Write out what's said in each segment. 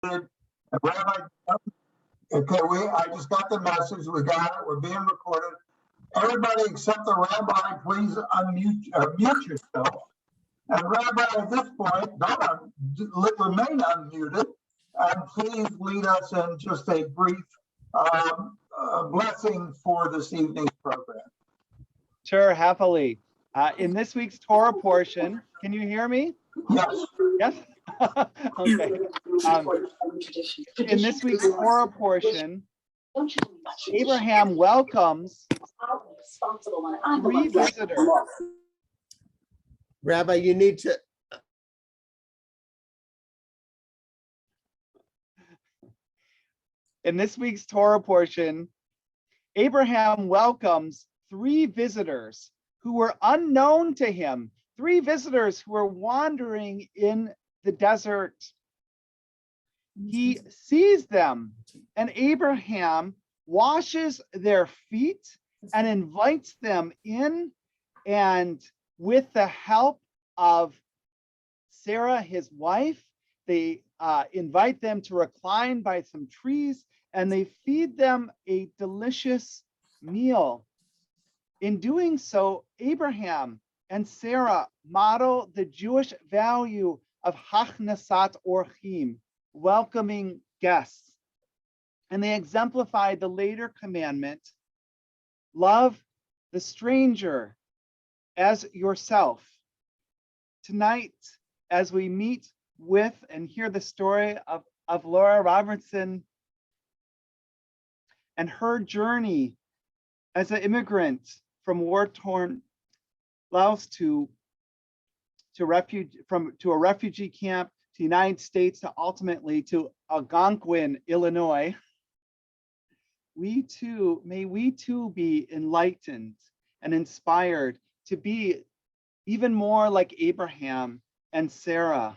Rabbi, okay, I just got the message. We got it. We're being recorded. Everybody except the rabbi, please mute yourself. And Rabbi, at this point, remain unmuted, and please lead us in just a brief blessing for this evening's program. Sure, happily. In this week's Torah portion, can you hear me? Yes. Yes? Okay. In this week's Torah portion, Abraham welcomes 3 visitors. Rabbi, you need to. In this week's Torah portion, Abraham welcomes 3 visitors who were unknown to him, 3 visitors who were wandering in the desert. He sees them, and Abraham washes their feet and invites them in, and with the help of Sarah, his wife, they invite them to recline by some trees, and they feed them a delicious meal. In doing so, Abraham and Sarah model the Jewish value of hachnasat orchim, welcoming guests. And they exemplify the later commandment, love the stranger as yourself. Tonight, as we meet with and hear the story of Laura Robertson and her journey as an immigrant from war-torn Laos to a refugee camp, to the United States, to ultimately to Algonquin, Illinois, may we too be enlightened and inspired to be even more like Abraham and Sarah,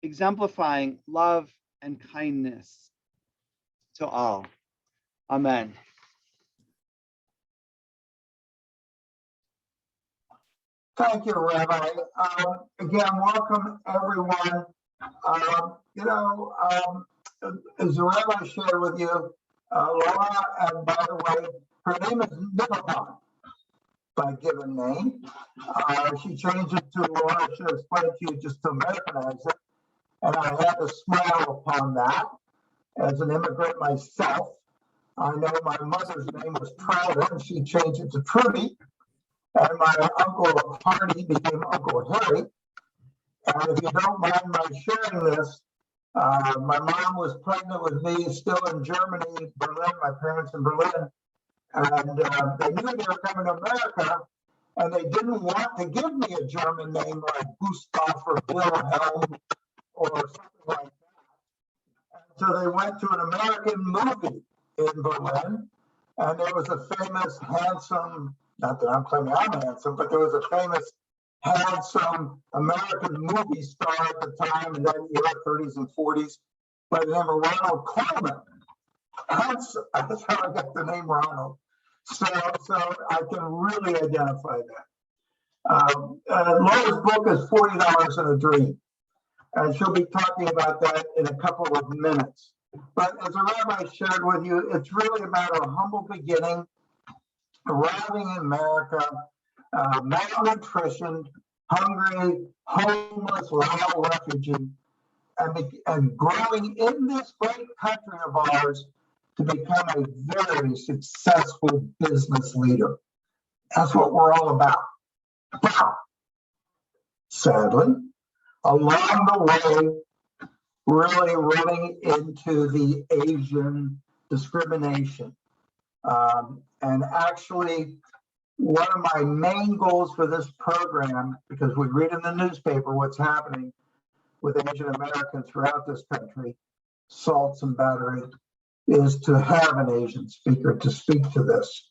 exemplifying love and kindness to all. Amen. Thank you, Rabbi. Again, welcome everyone. As the Rabbi shared with you, Laura, and by the way, her name is Nicolai by given name. She changed it to Laura. I should explain to you just to Americanize it. And I had to smile upon that. As an immigrant myself, I know my mother's name was Trouder, and she changed it to Trudy. And my uncle Hardy became Uncle Harry. And if you don't mind my sharing this, my mom was pregnant with me still in Germany, Berlin, my parents in Berlin. And they knew they were coming to America, and they didn't want to give me a German name like Gustav or Wilhelm or something like that. And so they went to an American movie in Berlin, and there was a famous, handsome, not that I'm claiming I'm handsome, but there was a famous, handsome American movie star at the time in that era, 30s and 40s, by the name of Ronald Colman. That's how I got the name Ronald. So I can really identify that. Laura's book is $40 in a Dream, and she'll be talking about that in a couple of minutes. But as a rabbi shared with you, it's really about a humble beginning, arriving in America, malnutritioned, hungry, homeless, Lao refugee, and growing in this great country of ours to become a very successful business leader. That's what we're all about. But sadly, along the way, really running into the Asian discrimination. And actually, one of my main goals for this program, because we read in the newspaper what's happening with Asian Americans throughout this country, assaults and battery, is to have an Asian speaker to speak to this.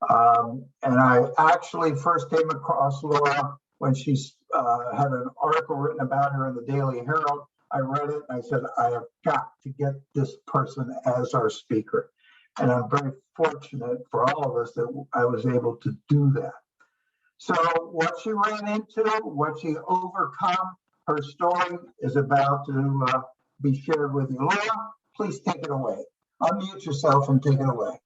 And I actually first came across Laura when she had an article written about her in the Daily Herald. I read it and I said, I have got to get this person as our speaker. And I'm very fortunate for all of us that I was able to do that. So what she ran into, what she overcome, her story is about to be shared with you. Laura, please take it away. Unmute yourself and take it away.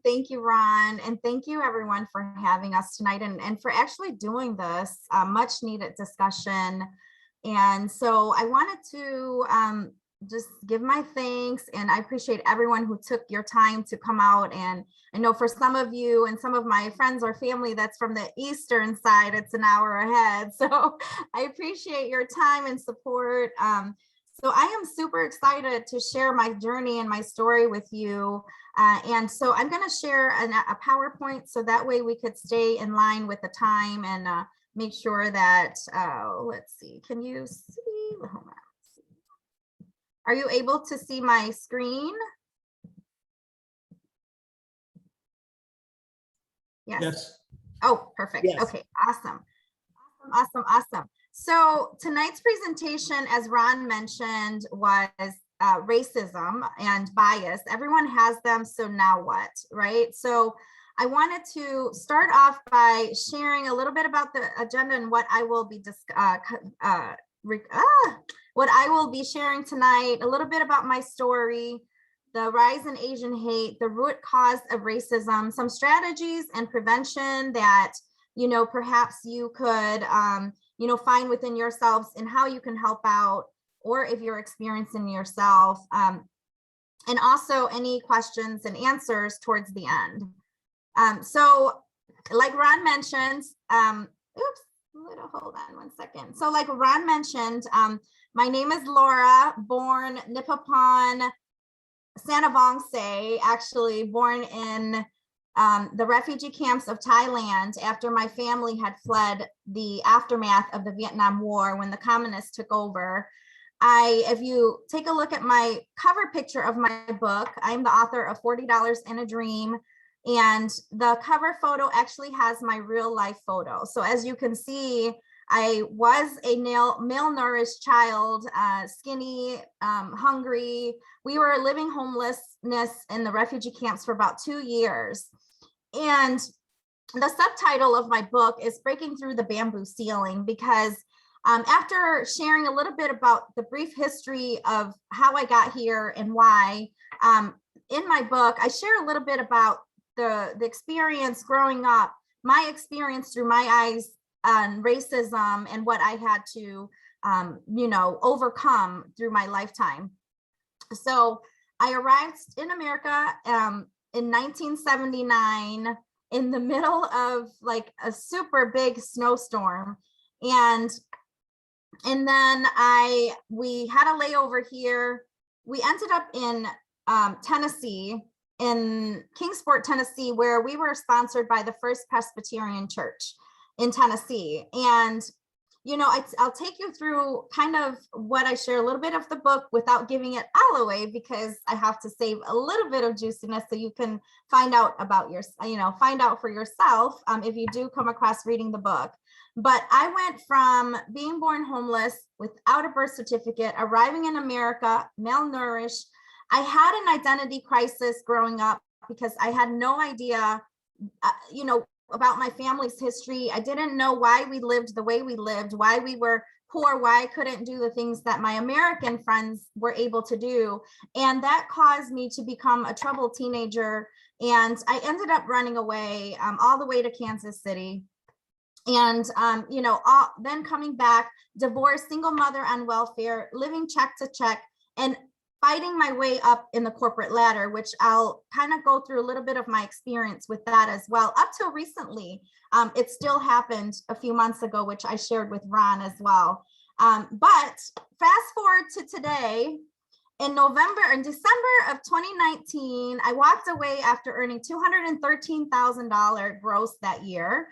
Thank you, Ron, and thank you everyone for having us tonight and for actually doing this much needed discussion. And so I wanted to just give my thanks, and I appreciate everyone who took your time to come out. And I know for some of you and some of my friends or family that's from the eastern side, it's an hour ahead. So I appreciate your time and support. So I am super excited to share my journey and my story with you. And so I'm going to share a PowerPoint so that way we could stay in line with the time and make sure that, let's see, can you see? Hold on. Are you able to see my screen? Yes. Yes. Oh, perfect. Yes. Okay, awesome. Awesome. So tonight's presentation, as Ron mentioned, was racism and bias. Everyone has them, so now what, right? So I wanted to start off by sharing a little bit about the agenda and what I will be what I will be sharing tonight, a little bit about my story, the rise in Asian hate, the root cause of racism, some strategies and prevention that, you know, perhaps you could, you know, find within yourselves and how you can help out, or if you're experiencing yourself, and also any questions and answers towards the end. So like Ron mentioned, hold on one second. So like Ron mentioned, my name is Laura, born Nipapan, Sanavongse, actually born in the refugee camps of Thailand after my family had fled the aftermath of the Vietnam War when the communists took over. If you take a look at my cover picture of my book, I'm the author of $40 and a Dream. And the cover photo actually has my real life photo. So as you can see, I was a malnourished child, skinny, hungry. We were living homelessness in the refugee camps for about 2 years. And the subtitle of my book is Breaking Through the Bamboo Ceiling, because after sharing a little bit about the brief history of how I got here and why, in my book, I share a little bit about the experience growing up, my experience through my eyes on racism and what I had to, you know, overcome through my lifetime. So I arrived in America in 1979 in the middle of like a super big snowstorm. And then we had a layover here. We ended up in Tennessee, in Kingsport, Tennessee, where we were sponsored by the First Presbyterian Church in Tennessee. And, you know, I'll take you through kind of what I share, a little bit of the book without giving it all away, because I have to save a little bit of juiciness so you can find out about find out for yourself if you do come across reading the book. But I went from being born homeless without a birth certificate, arriving in America, malnourished. I had an identity crisis growing up because I had no idea, you know, about my family's history. I didn't know why we lived the way we lived, why we were poor, why I couldn't do the things that my American friends were able to do. And that caused me to become a troubled teenager. And I ended up running away all the way to Kansas City. And, you know, then coming back, divorced, single mother on welfare, living check to check, and fighting my way up in the corporate ladder, which I'll kind of go through a little bit of my experience with that as well. Up till recently, it still happened a few months ago, which I shared with Ron as well. But fast forward to today, in December of 2019, I walked away after earning $213,000 gross that year.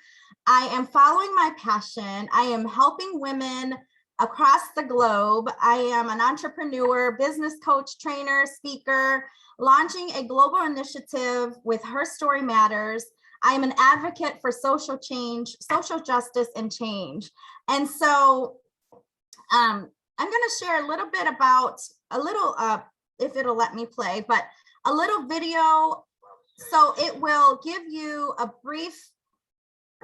I am following my passion. I am helping women across the globe. I am an entrepreneur, business coach, trainer, speaker, launching a global initiative with Her Story Matters. I am an advocate for social change, social justice, and change. And so I'm going to share a little bit about if it'll let me play, but a little video. So it will give you a brief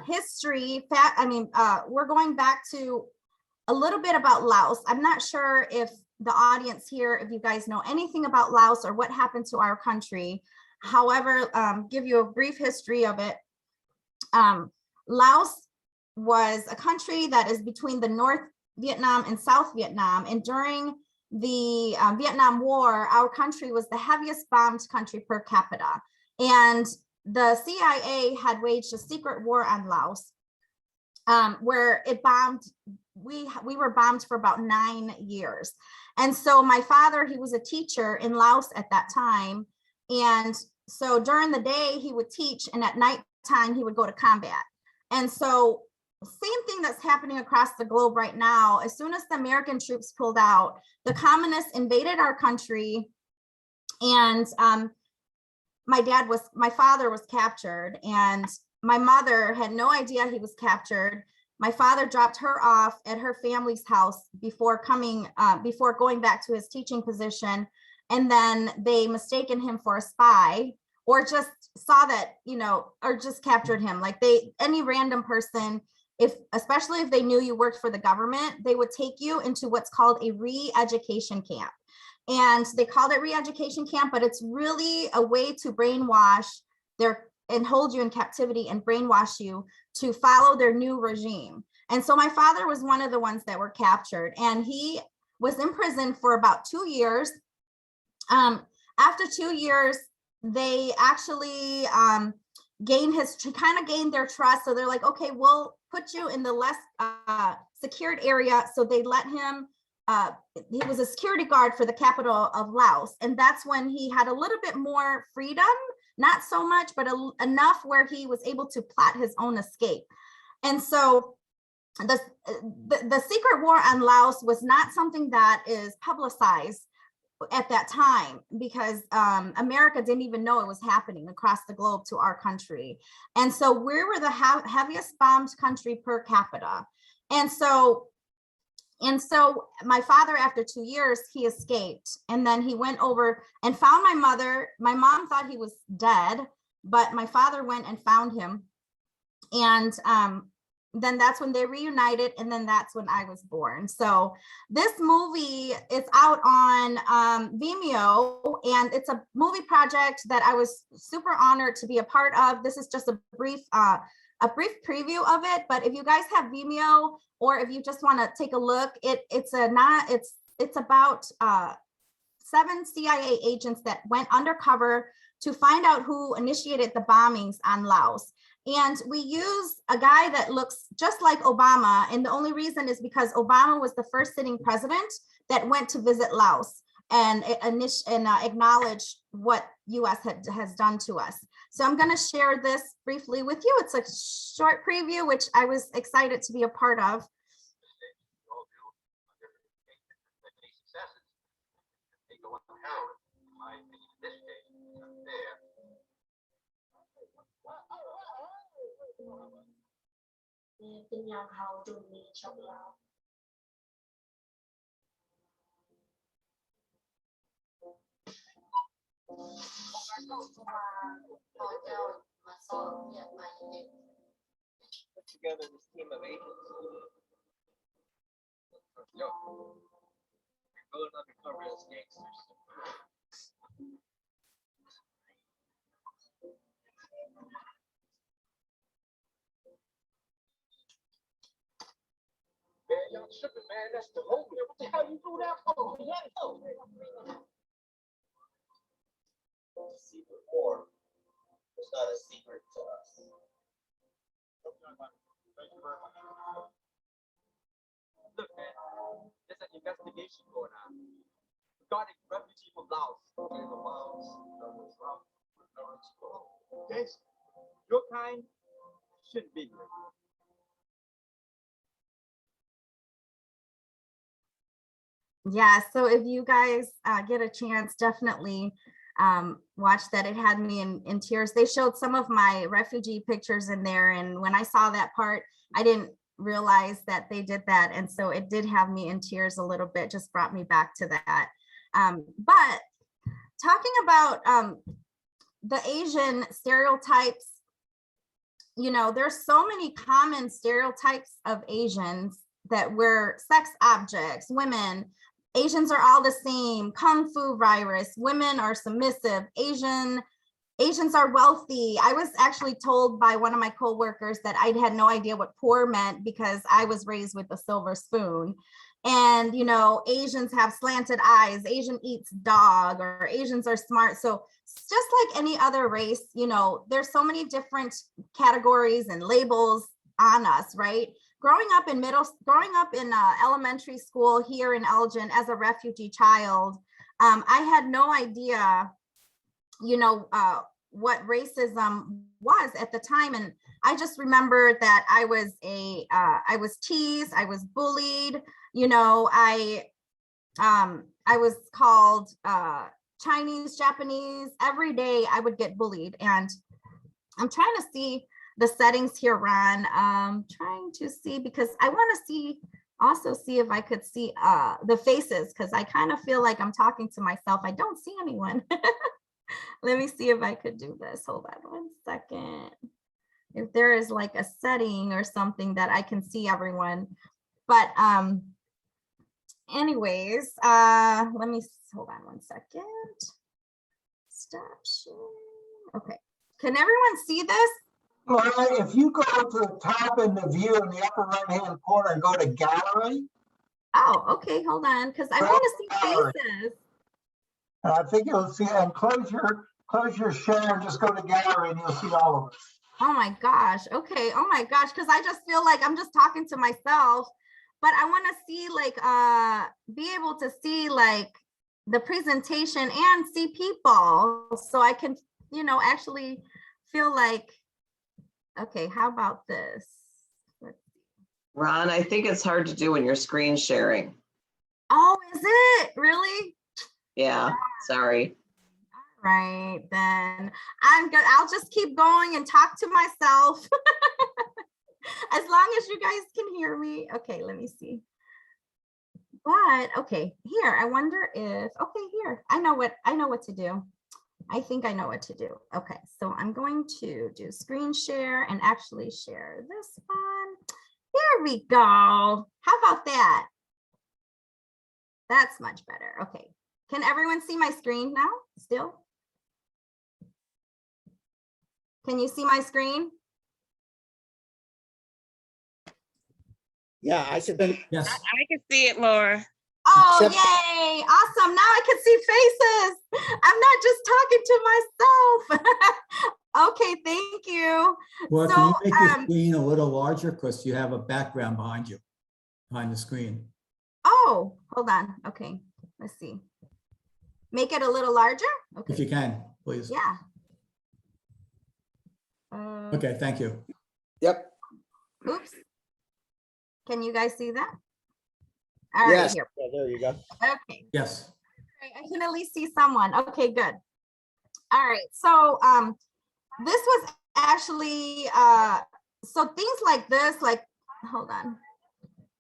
history. We're going back to a little bit about Laos. I'm not sure if the audience here if you guys know anything about Laos or what happened to our country. However, give you a brief history of it. Laos was a country that is between the North Vietnam and South Vietnam. And during the Vietnam War, our country was the heaviest bombed country per capita. And the CIA had waged a secret war on Laos, where it bombed, we were bombed for about 9 years. And so my father, he was a teacher in Laos at that time. And so during the day he would teach, and at nighttime he would go to combat. And so same thing that's happening across the globe right now. As soon as the American troops pulled out, the communists invaded our country, and my father was captured, and my mother had no idea he was captured. My father dropped her off at her family's house before going back to his teaching position. And then they mistaken him for a spy, or just saw that, or just captured him. Like any random person, especially if they knew you worked for the government, they would take you into what's called a re-education camp. And they called it re-education camp, but it's really a way to brainwash and hold you in captivity and brainwash you to follow their new regime. And so my father was one of the ones that were captured, and he was in prison for about 2 years. After 2 years, they actually gained their trust. So they're like, okay, we'll put you in the less secured area. So they let him, he was a security guard for the capital of Laos. And that's when he had a little bit more freedom, not so much, but enough where he was able to plot his own escape. And so the secret war on Laos was not something that is publicized at that time, because America didn't even know it was happening across the globe to our country. And so we were the heaviest bombed country per capita. And so my father, after 2 years, he escaped, and then he went over and found my mother. My mom thought he was dead, but my father went and found him. And then that's when they reunited, and then that's when I was born. So this movie is out on Vimeo, and it's a movie project that I was super honored to be a part of. This is just a brief preview of it, but if you guys have Vimeo, or if you just want to take a look, it's about 7 CIA agents that went undercover to find out who initiated the bombings on Laos. And we use a guy that looks just like Obama. And the only reason is because Obama was the first sitting president that went to visit Laos and acknowledge what US has done to us. So I'm going to share this briefly with you. It's a short preview, which I was excited to be a part of. Put together this team of agents. Yo, we're going undercover as gangsters. Man, y'all tripping, man. That's the homie. What the hell you do that for? Secret war. It's not a secret to us. Thank you very much. Look, man, there's an investigation going on regarding refugees from Laos. Okay, your kind shouldn't be here. Yeah, so if you guys get a chance, definitely watch that. It had me in tears. They showed some of my refugee pictures in there, and when I saw that part, I didn't realize that they did that, and so it did have me in tears a little bit, just brought me back to that. But talking about the Asian stereotypes, there's so many common stereotypes of Asians, that we're sex objects, women, Asians are all the same, Kung Fu virus, women are submissive, Asians are wealthy. I was actually told by one of my coworkers that I had no idea what poor meant because I was raised with a silver spoon. And, you know, Asians have slanted eyes, Asian eats dog, or Asians are smart. So just like any other race, you know, there's so many different categories and labels on us, right? Growing up in elementary school here in Elgin as a refugee child, I had no idea, you know, what racism was at the time. And I just remember that I was teased, I was bullied, you know, I was called Chinese, Japanese. Every day I would get bullied. And I'm trying to see the settings here, Ron. Trying to see, because I want to also see if I could see the faces, because I kind of feel like I'm talking to myself. I don't see anyone. Let me see if I could do this. Hold on one second. If there is like a setting or something that I can see everyone. But anyways, let me hold on one second. Stop sharing. Okay. Can everyone see this? Laura, if you go to the top in the view in the upper right-hand corner and go to gallery. Oh, okay, hold on, because I want to see faces. And I think you'll see, and close your share and just go to gallery and you'll see all of us. Oh my gosh. Okay. Oh my gosh. Because I just feel like I'm just talking to myself, but I want to see like be able to see like the presentation and see people, so I can, you know, actually feel like, okay, how about this? Ron, I think it's hard to do when you're screen sharing. Oh, is it really? Yeah, sorry. All right, then I'm good. I'll just keep going and talk to myself. As long as you guys can hear me. Okay, let me see. But okay, here, I wonder if, okay, here, I know what to do. I think I know what to do. Okay, so I'm going to do screen share and actually share this one. There we go. How about that? That's much better. Okay. Can everyone see my screen now still? Can you see my screen? Yeah, I should. Yes. I can see it, Laura. Oh, Except- yay. Awesome. Now I can see faces. I'm not just talking to myself. Okay, thank you. Well, So, can you make your screen a little larger because you have a background behind you, behind the screen? Oh, hold on. Okay, let's see. Make it a little larger? Okay. If you can, please. Yeah. Okay, thank you. Yep. Oops. Can you guys see that? All right, Yes. here. Yeah, there you go. Okay. Yes. All right, I can at least see someone. Okay, good. All right. So this was actually so things like this, like, hold on.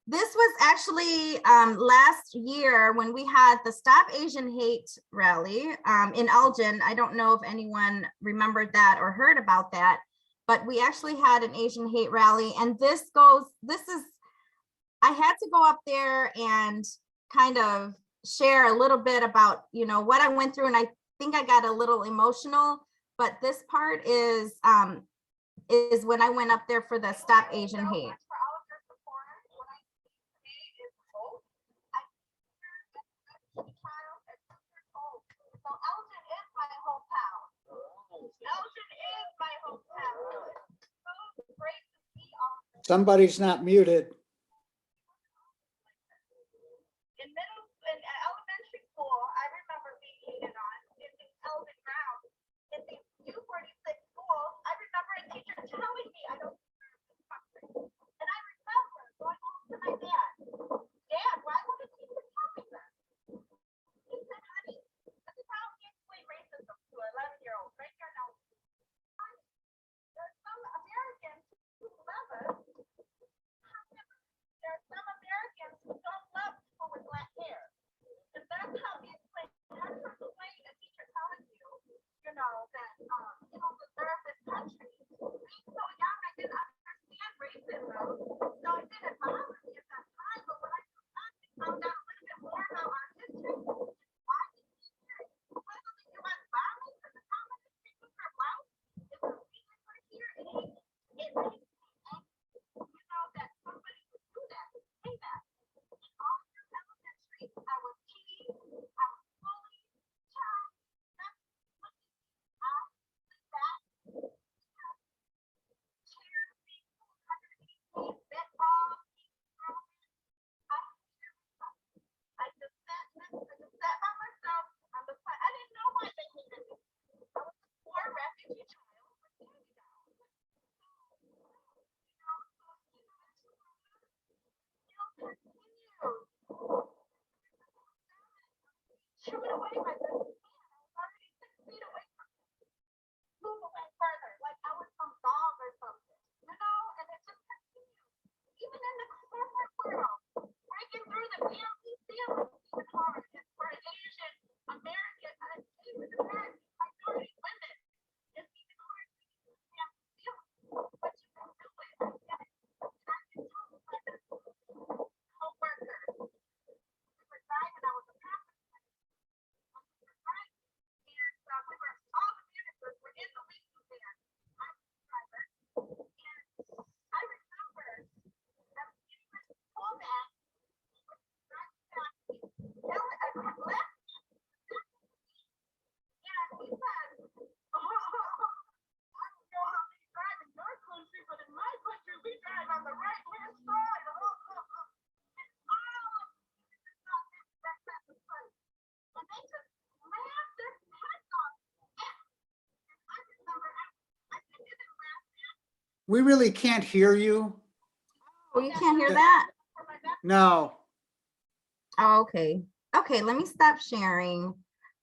This was actually last year when we had the Stop Asian Hate rally in Elgin. I don't know if anyone remembered that or heard about that, but we actually had an Asian hate rally. And this is, I had to go up there and kind of share a little bit about, you know, what I went through. And I think I got a little emotional, but this part is when I went up there for the Stop Asian Hate. Somebody's not muted. In elementary school, I remember being hated on in the Elgin ground. In the U46 school, I remember a teacher telling me I don't deserve this country. And I remember going home to my dad. Dad, why would a teacher tell me this? He said, honey, this is how you explain racism to an 11-year-old right here now. There's some Americans who love us have never move it away by 30 feet. I was already 6 feet away from it. Move away further, like I was some dog or something, you know? And it just continued. Even in the corporate world, breaking through the family ceiling is even hard. It's for Asian American, Asian American minority women. It's even hard to get through the family ceiling, but you can do it. I get it. And I can tell you my co-worker, we were driving, I was a passenger, and we were driving, and we were, all the managers were in the waiting van. I was the driver, and I remember I was getting ready to pull back, he was driving past me, yelling, I left me, and he said, oh, I don't know how they drive in your country, but in my country, we drive on the right-hand side. And all of them just not that type of place. And they just laughed their heads off. And I remember, I didn't laugh at. We really can't hear you. Oh, you can't hear that? No. Oh, okay. Okay, let me stop sharing.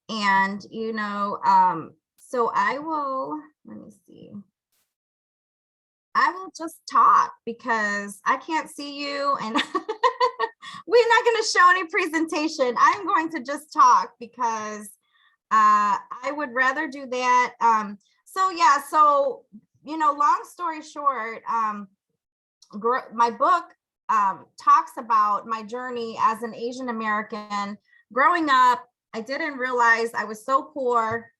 And, you know, so I will, let me see. I will just talk because I can't see you and we're not going to show any presentation. I'm going to just talk because I would rather do that. So yeah, so, you know, long story short, my book talks about my journey as an Asian American. Growing up, I didn't realize I was so poor,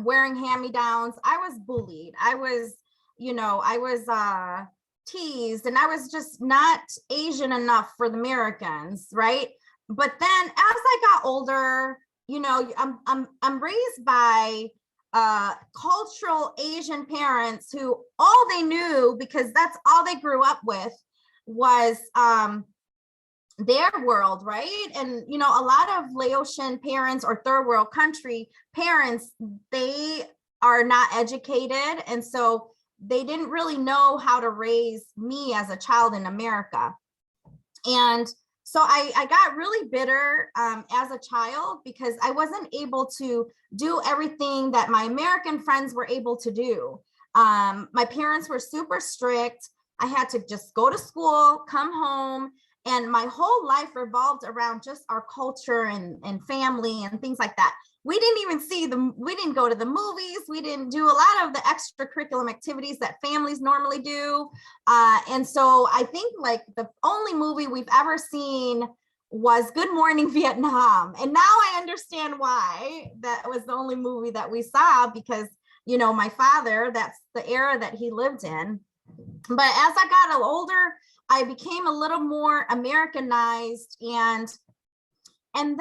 wearing hand-me-downs. I was bullied. I was, you know, I was teased, and I was just not Asian enough for the Americans, right? But then as I got older, you know, I'm raised by cultural Asian parents who all they knew, because that's all they grew up with, was their world, right? And, you know, a lot of Laotian parents or third world country parents, they are not educated. And so they didn't really know how to raise me as a child in America. And so I got really bitter as a child because I wasn't able to do everything that my American friends were able to do. My parents were super strict. I had to just go to school, come home, and my whole life revolved around just our culture and family and things like that. We didn't even we didn't go to the movies. We didn't do a lot of the extracurricular activities that families normally do. And so I think like the only movie we've ever seen was Good Morning Vietnam. And now I understand why that was the only movie that we saw, because, you know, my father, that's the era that he lived in. But as I got older, I became a little more Americanized, and then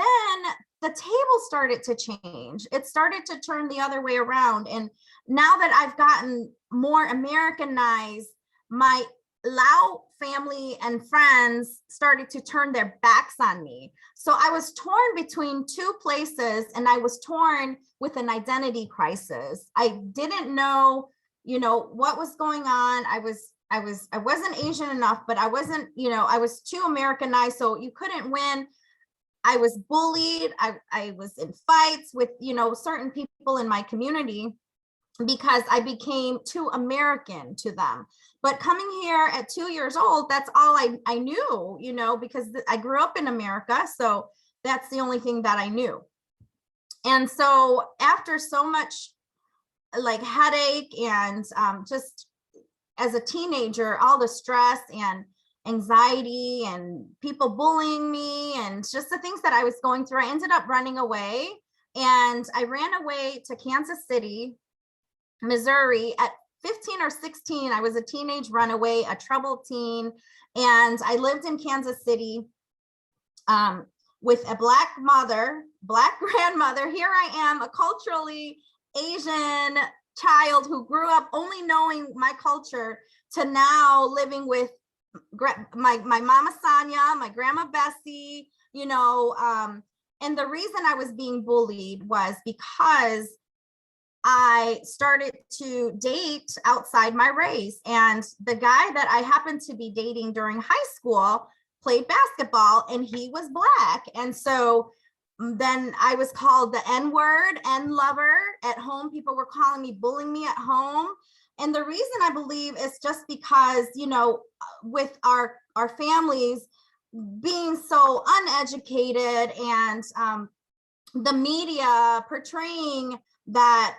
the table started to change. It started to turn the other way around. And now that I've gotten more Americanized, my Lao family and friends started to turn their backs on me. So I was torn between two places, and I was torn with an identity crisis. I didn't know, you know, what was going on. I wasn't Asian enough, but I wasn't, you know, I was too Americanized, so you couldn't win. I was bullied. I was in fights with, you know, certain people in my community because I became too American to them. But coming here at 2 years old, that's all I knew, you know, because I grew up in America. So that's the only thing that I knew. And so after so much like headache and just as a teenager, all the stress and anxiety and people bullying me and just the things that I was going through, I ended up running away. And I ran away to Kansas City, Missouri at 15 or 16. I was a teenage runaway, a troubled teen. And I lived in Kansas City with a Black mother, Black grandmother. Here I am, a culturally Asian child who grew up only knowing my culture, to now living with my mama Sonia, my grandma Bessie, you know, and the reason I was being bullied was because I started to date outside my race. And the guy that I happened to be dating during high school played basketball, and he was Black. And so then I was called the N word, N lover at home. People were calling me, bullying me at home. And the reason I believe is just because, with our families being so uneducated and the media portraying that,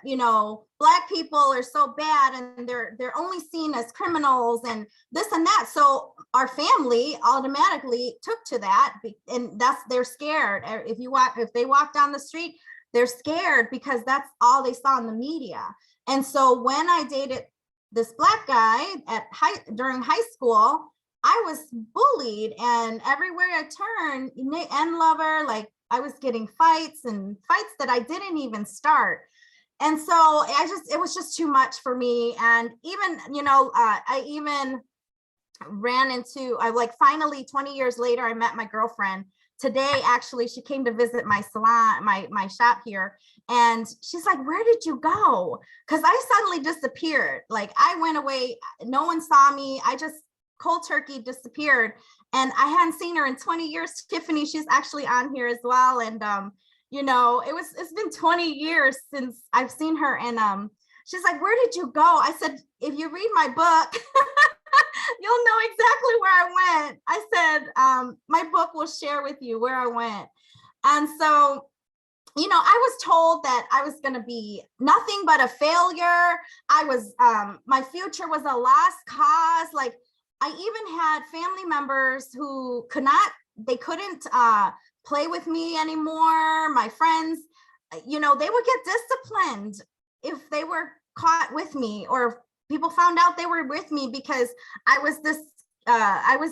Black people are so bad and they're only seen as criminals and this and that. So our family automatically took to that, and they're scared. If they walk down the street, they're scared because that's all they saw in the media. And so when I dated this Black guy during high school, I was bullied, and everywhere I turned, N lover, like I was getting fights that I didn't even start. And so it was just too much for me. And even, I even ran into, finally 20 years later, I met my girlfriend. Today, actually, she came to visit my salon, my shop here. And she's like, where did you go? Because I suddenly disappeared. Like I went away. No one saw me. I just cold turkey disappeared. And I hadn't seen her in 20 years. Tiffany, she's actually on here as well. And, it's been 20 years since I've seen her. And she's like, where did you go? I said, if you read my book, you'll know exactly where I went. I said, my book will share with you where I went. And so, I was told that I was going to be nothing but a failure. My future was a lost cause. Like I even had family members who couldn't play with me anymore. My friends, they would get disciplined if they were caught with me, or people found out they were with me because I was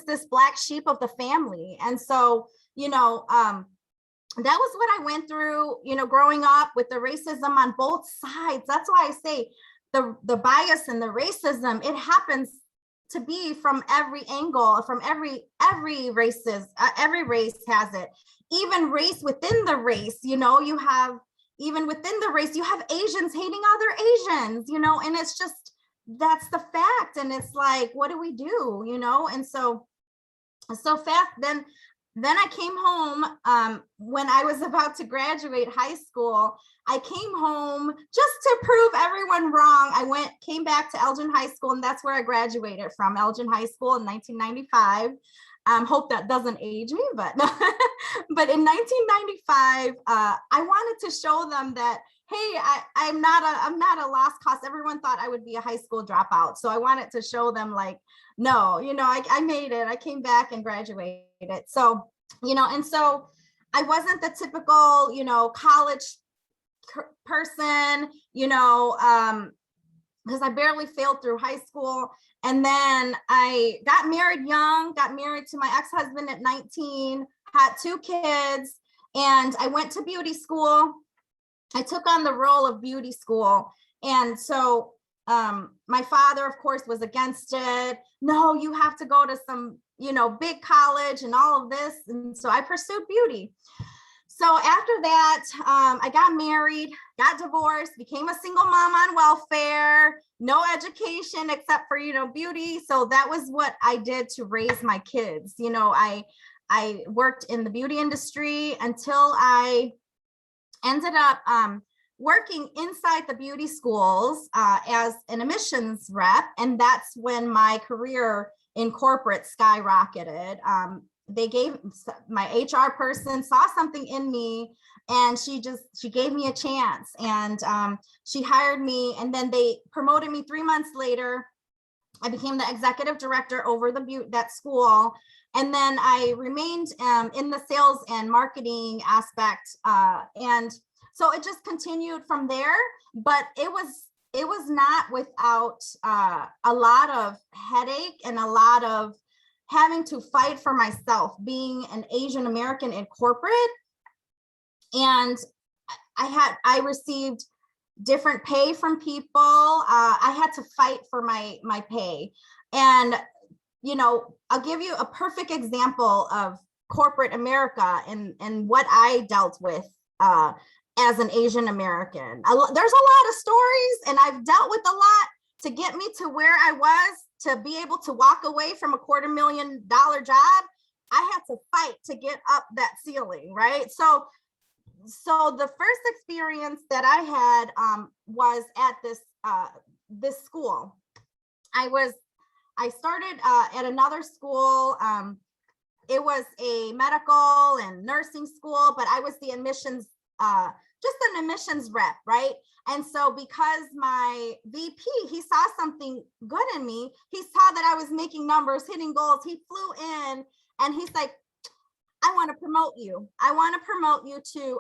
this Black sheep of the family. And so, that was what I went through, growing up with the racism on both sides. That's why I say the bias and the racism, it happens to be from every angle, from every races, every race has it. Even race within the race, you have, even within the race, you have Asians hating other Asians, and it's just, that's the fact. And it's like, what do we do, And so fast, then I came home when I was about to graduate high school. I came home just to prove everyone wrong. I came back to Elgin High School, and that's where I graduated from, Elgin High School in 1995. Hope that doesn't age me, but but in 1995, I wanted to show them that, hey, I'm not a lost cause. Everyone thought I would be a high school dropout. So I wanted to show them, like, no, I made it. I came back and graduated. So, and so I wasn't the typical, college person, because I barely failed through high school. And then I got married to my ex-husband at 19, had 2 kids, and I went to beauty school. I took on the role of beauty school. And so my father, of course, was against it. No, you have to go to some, big college and all of this. And so I pursued beauty. So after that, I got married, got divorced, became a single mom on welfare, no education except for, beauty. So that was what I did to raise my kids. I worked in the beauty industry until I ended up working inside the beauty schools as an admissions rep. And that's when my career in corporate skyrocketed. My HR person saw something in me, and she gave me a chance, and she hired me, and then they promoted me 3 months later. I became the executive director over that school. And then I remained in the sales and marketing aspect. And so it just continued from there, but it was not without a lot of headache and a lot of having to fight for myself, being an Asian American in corporate. And I received different pay from people. I had to fight for my pay. And, I'll give you a perfect example of corporate America and what I dealt with as an Asian American. There's a lot of stories, and I've dealt with a lot to get me to where I was, to be able to walk away from a $250,000 job. I had to fight to get up that ceiling, right? So so the first experience that I had was at this school. I started at another school. It was a medical and nursing school, but I was the admissions, just an admissions rep, right? And so because my VP, he saw something good in me, he saw that I was making numbers, hitting goals, he flew in and he's like, I want to promote you. I want to promote you to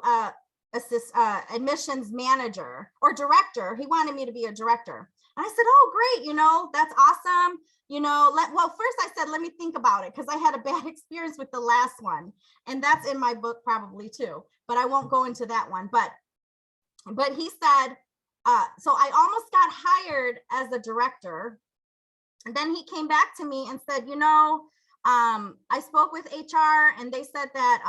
assist admissions manager or director. He wanted me to be a director. And I said, oh, great. You know, that's awesome. You know, well, first I said, let me think about it because I had a bad experience with the last one. And that's in my book probably too, but I won't go into that one. But he said, so I almost got hired as a director. And then he came back to me and said, you know, I spoke with HR and they said that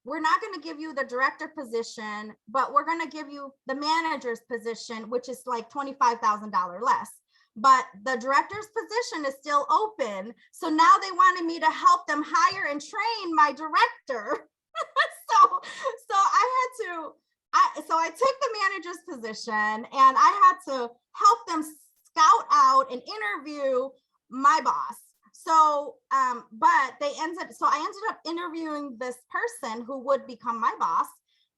we're not going to give you the director position, but we're going to give you the manager's position, which is like $25,000 less. But the director's position is still open. So now they wanted me to help them hire and train my director. So I took the manager's position and I had to help them scout out and interview my boss. So, but I ended up interviewing this person who would become my boss,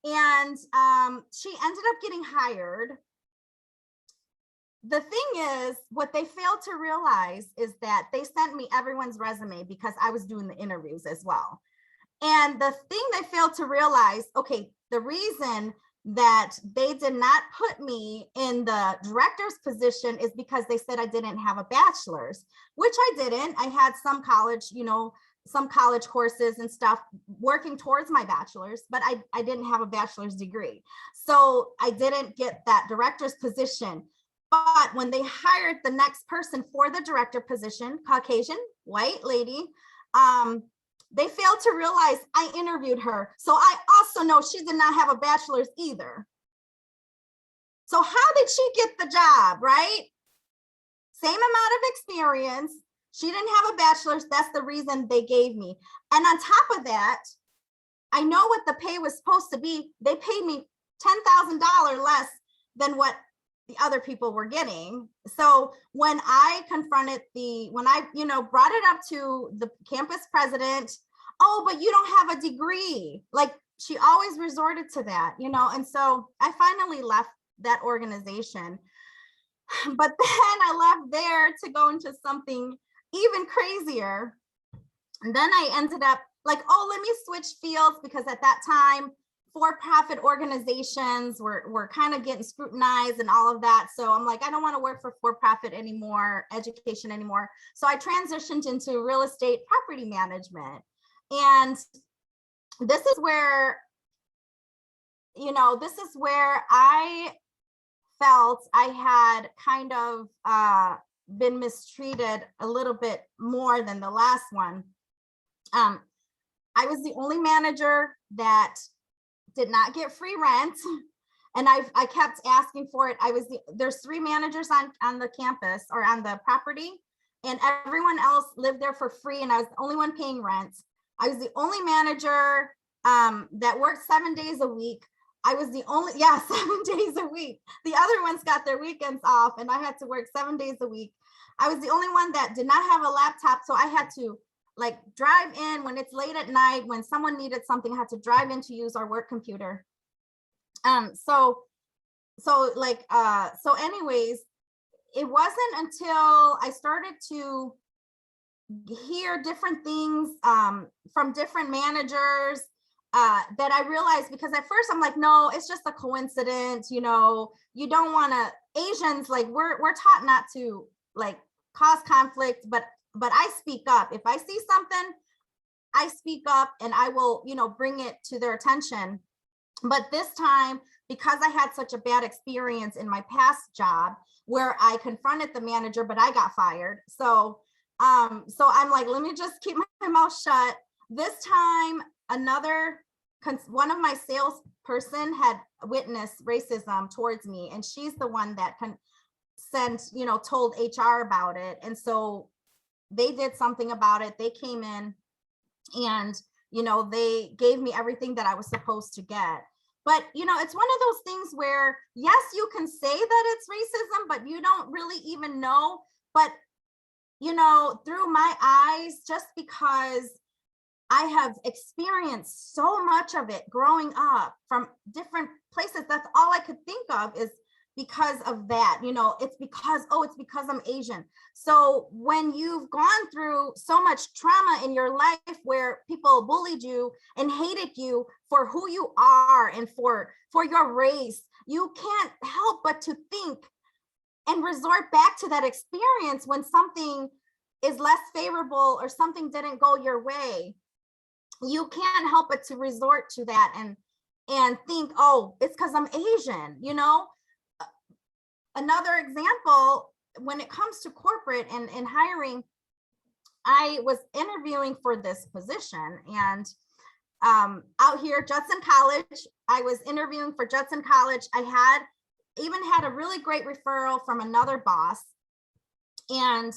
and she ended up getting hired. The thing is, what they failed to realize is that they sent me everyone's resume because I was doing the interviews as well. And the thing they failed to realize, okay, the reason that they did not put me in the director's position is because they said I didn't have a bachelor's, which I didn't. I had some college, you know, some college courses and stuff working towards my bachelor's, but I didn't have a bachelor's degree. So I didn't get that director's position. But when they hired the next person for the director position, Caucasian, white lady, they failed to realize I interviewed her. So I also know she did not have a bachelor's either. So how did she get the job, right? Same amount of experience. She didn't have a bachelor's. That's the reason they gave me. And on top of that, I know what the pay was supposed to be. They paid me $10,000 less than what the other people were getting. So when I confronted when I brought it up to the campus president, oh, but you don't have a degree. Like she always resorted to that, and so I finally left that organization. But then I left there to go into something even crazier. And then I ended up like, oh, let me switch fields, because at that time, for-profit organizations were kind of getting scrutinized and all of that. So I'm like, I don't want to work for-profit anymore, education anymore. So I transitioned into real estate property management. And this is where, I felt I had kind of been mistreated a little bit more than the last one. I was the only manager that did not get free rent, and I kept asking for it. There's 3 managers on the campus or on the property, and everyone else lived there for free, and I was the only one paying rent. I was the only manager that worked 7 days a week. I was the only, 7 days a week. The other ones got their weekends off, and I had to work 7 days a week. I was the only one that did not have a laptop, so I had to like drive in when it's late at night, when someone needed something, I had to drive in to use our work computer. So anyways, it wasn't until I started to hear different things from different managers that I realized, because at first I'm like, no, it's just a coincidence. You don't want to, Asians, like we're taught not to like cause conflict, but I speak up. If I see something, I speak up and I will, bring it to their attention. But this time, because I had such a bad experience in my past job where I confronted the manager, but I got fired. So I'm like, let me just keep my mouth shut. This time, one of my salesperson had witnessed racism towards me, and she's the one that told HR about it. And so they did something about it. They came in and, they gave me everything that I was supposed to get. But, it's one of those things where, yes, you can say that it's racism, but you don't really even know. But, through my eyes, just because I have experienced so much of it growing up from different places, that's all I could think of is because of that. It's because I'm Asian. So when you've gone through so much trauma in your life where people bullied you and hated you for who you are and for your race, you can't help but to think and resort back to that experience when something is less favorable or something didn't go your way. You can't help but to resort to that and think, oh, it's because I'm Asian. Another example, when it comes to corporate and hiring, I was interviewing for this position, and out here, Judson College, I was interviewing for Judson College. I even had a really great referral from another boss. And,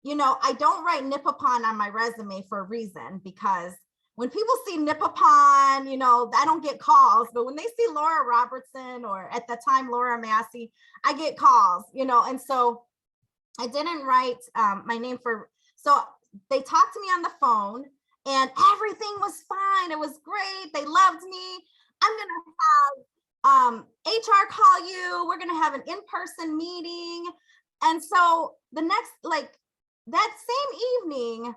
I don't write Nippopon on my resume for a reason, because when people see Nippopon, I don't get calls, but when they see Laura Robertson, or at the time, Laura Massey, I get calls, and so I didn't write my name so they talked to me on the phone and everything was fine. It was great. They loved me. I'm going to have HR call you. We're going to have an in-person meeting. And so the next, that same evening,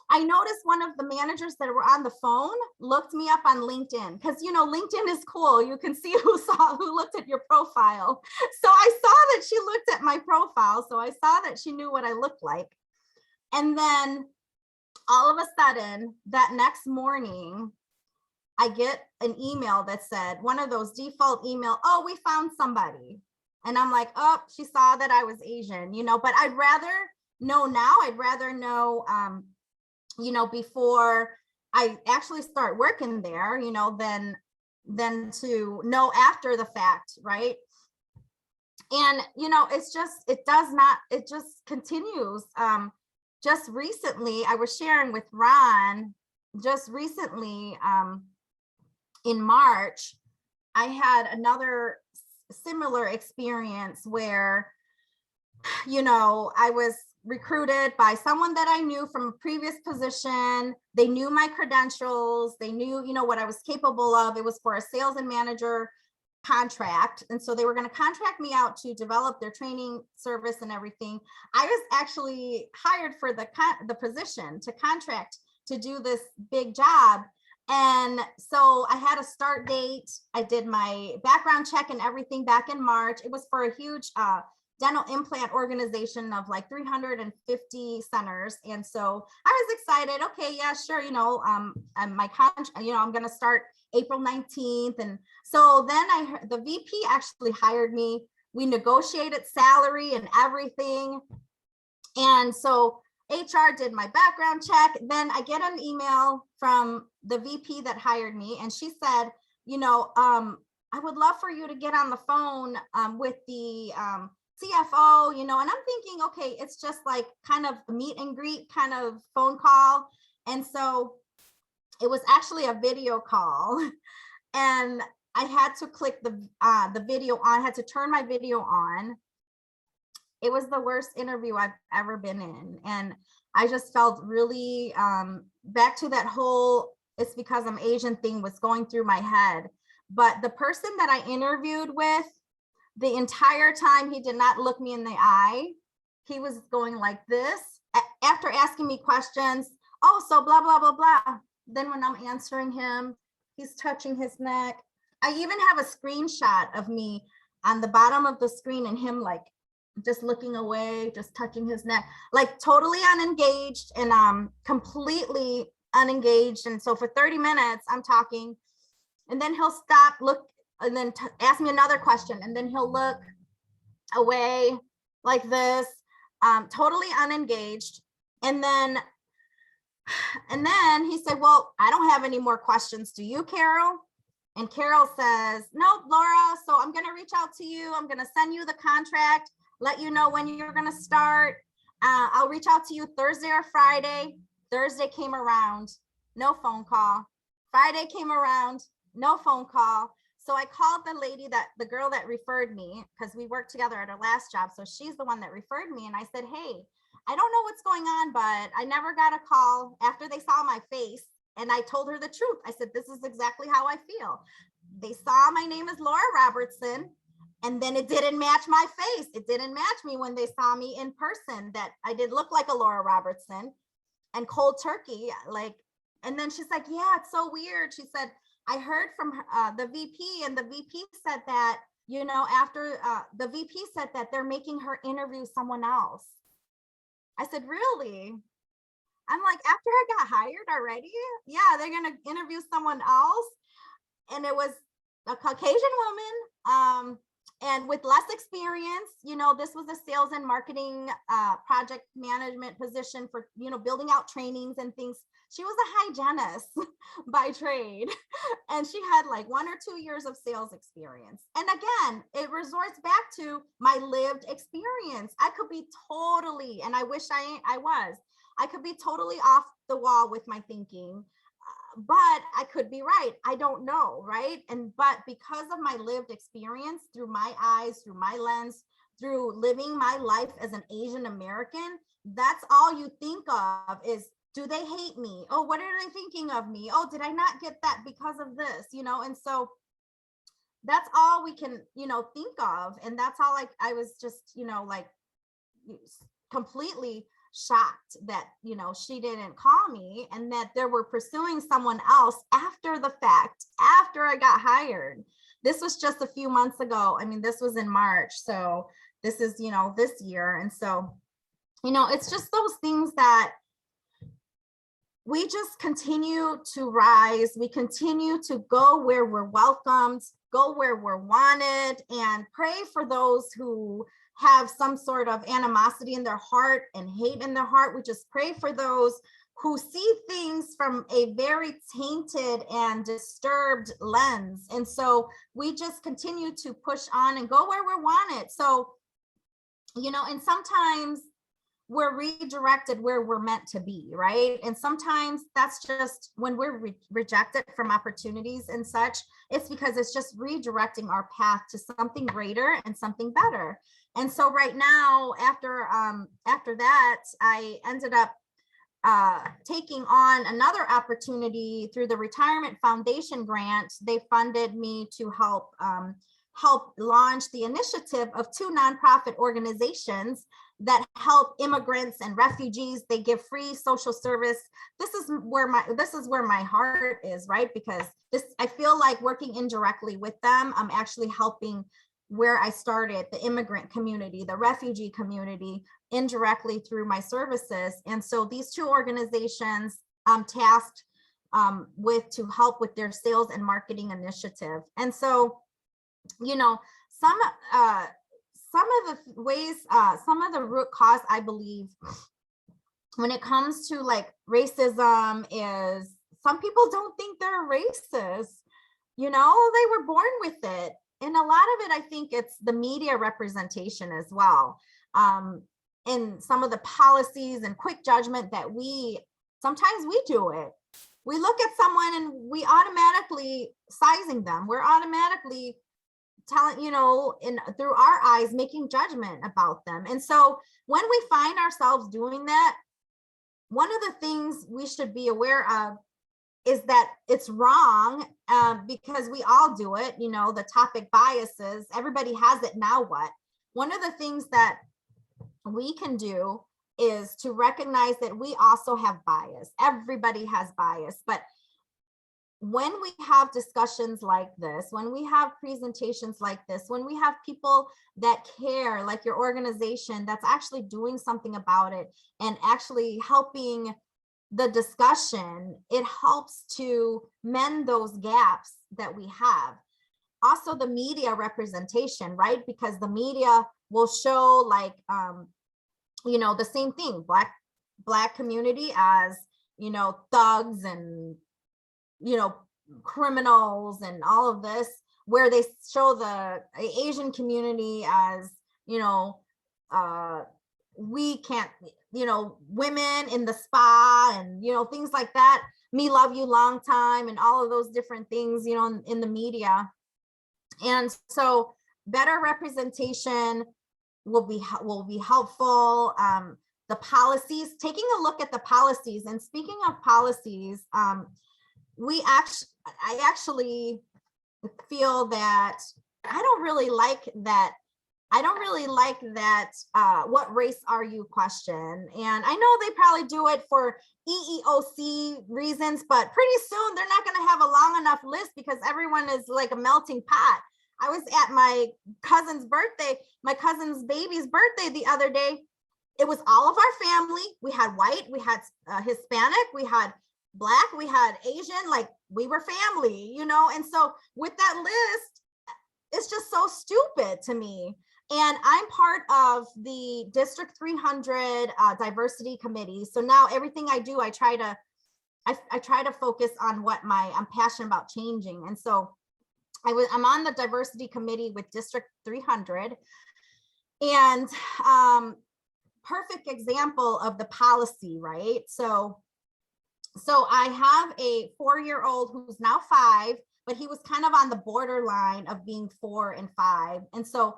I noticed one of the managers that were on the phone looked me up on LinkedIn, because LinkedIn is cool. You can see who looked at your profile. So I saw that she looked at my profile. So I saw that she knew what I looked like. And then all of a sudden, that next morning, I get an email that said, one of those default email, oh, we found somebody. And I'm like, oh, she saw that I was Asian, but I'd rather know now. I'd rather know, before I actually start working there, than to know after the fact, right? And, it just continues. Just recently, I was sharing with Ron, just recently, in March, I had another similar experience where, I was recruited by someone that I knew from a previous position. They knew my credentials. They knew, what I was capable of. It was for a sales and manager contract. And so they were going to contract me out to develop their training service and everything. I was actually hired for the position to contract to do this big job. And so I had a start date. I did my background check and everything back in March. It was for a huge dental implant organization of 350 centers. And so I was excited. Okay, yeah, sure. My contract, I'm going to start April 19th. And so then the VP actually hired me. We negotiated salary and everything. And so HR did my background check. Then I get an email from the VP that hired me. And she said, I would love for you to get on the phone with the CFO, and I'm thinking, okay, it's just kind of a meet and greet kind of phone call. And so it was actually a video call, and I had to click the video on, had to turn my video on. It was the worst interview I've ever been in. And I just felt really back to that whole, it's because I'm Asian thing was going through my head. But the person that I interviewed with, the entire time, he did not look me in the eye. He was going like this after asking me questions. Oh, so blah, blah, blah, blah. Then when I'm answering him, he's touching his neck. I even have a screenshot of me on the bottom of the screen and him just looking away, just touching his neck, totally unengaged and completely unengaged. And so for 30 minutes, I'm talking, and then he'll stop, look, and then ask me another question, and then he'll look away like this, totally unengaged. And then he said, well, I don't have any more questions. Do you, Carol? And Carol says, no, Laura, so I'm going to reach out to you. I'm going to send you the contract, let you know when you're going to start. I'll reach out to you Thursday or Friday. Thursday came around, no phone call. Friday came around, no phone call. So I called the girl that referred me, because we worked together at her last job. So she's the one that referred me. And I said, hey, I don't know what's going on, but I never got a call after they saw my face. And I told her the truth. I said, this is exactly how I feel. They saw my name is Laura Robertson, and then it didn't match my face. It didn't match me when they saw me in person, that I did look like a Laura Robertson, and cold turkey. And then she's like, yeah, it's so weird. She said, I heard from the VP, and the VP said that, after the VP said that they're making her interview someone else. I said, really? I'm like, after I got hired already? Yeah, they're going to interview someone else. And it was a Caucasian woman, and with less experience. This was a sales and marketing project management position for, building out trainings and things. She was a hygienist by trade, and she had like 1 or 2 years of sales experience. And again, it resorts back to my lived experience. I could be totally, and I wish I could be totally off the wall with my thinking, but I could be right. I don't know, right? But because of my lived experience, through my eyes, through my lens, through living my life as an Asian American, that's all you think of is, do they hate me? Oh, what are they thinking of me? Oh, did I not get that because of this? And so that's all we can, think of. And that's all, I was just, completely shocked that, she didn't call me, and that they were pursuing someone else after the fact, after I got hired. This was just a few months ago. I mean, this was in March. So this is, this year. And so, it's just those things that we just continue to rise. We continue to go where we're welcomed, go where we're wanted, and pray for those who have some sort of animosity in their heart and hate in their heart. We just pray for those who see things from a very tainted and disturbed lens. And so we just continue to push on and go where we're wanted. So, and sometimes we're redirected where we're meant to be, right? And sometimes that's just when we're rejected from opportunities and such, it's because it's just redirecting our path to something greater and something better. And so right now, after that, I ended up taking on another opportunity through the Retirement Foundation grant. They funded me to help launch the initiative of 2 nonprofit organizations that help immigrants and refugees. They give free social service. This is where my heart is, right? Because I feel like working indirectly with them, I'm actually helping where I started, the immigrant community, the refugee community, indirectly through my services. And so these 2 organizations I'm tasked with to help with their sales and marketing initiative. And so, some of the ways, some of the root cause, I believe, when it comes to like racism, is some people don't think they're racist. They were born with it. And a lot of it, I think it's the media representation as well. And some of the policies and quick judgment that sometimes we do it. We look at someone and we automatically sizing them. We're automatically telling, through our eyes, making judgment about them. And so when we find ourselves doing that, one of the things we should be aware of is that it's wrong, because we all do it, the topic biases, everybody has it, now what? One of the things that we can do is to recognize that we also have bias. Everybody has bias, but when we have discussions like this, when we have presentations like this, when we have people that care, like your organization, that's actually doing something about it and actually helping the discussion, it helps to mend those gaps that we have. Also, the media representation, right? Because the media will show the same thing, black community as, thugs and, criminals and all of this, where they show the Asian community as, we can't, women in the spa and, things like that. me love you long time and all of those different things, you know, in the media. And so better representation will be helpful. The policies, taking a look at the policies, and speaking of policies, I actually feel that I don't really like that what race are you question. And I know they probably do it for EEOC reasons, but pretty soon they're not going to have a long enough list because everyone is like a melting pot. I was at my cousin's baby's birthday the other day. It was all of our family. We had white, we had Hispanic, we had Black, we had Asian, like we were family, you know? And so with that list, it's just so stupid to me. And I'm part of the District 300 diversity committee. So now everything I do, I try to focus on what I'm passionate about changing. And so I'm on the diversity committee with District 300, and perfect example of the policy, right? So I have a 4-year-old who's now 5, but he was kind of on the borderline of being 4 and 5. And so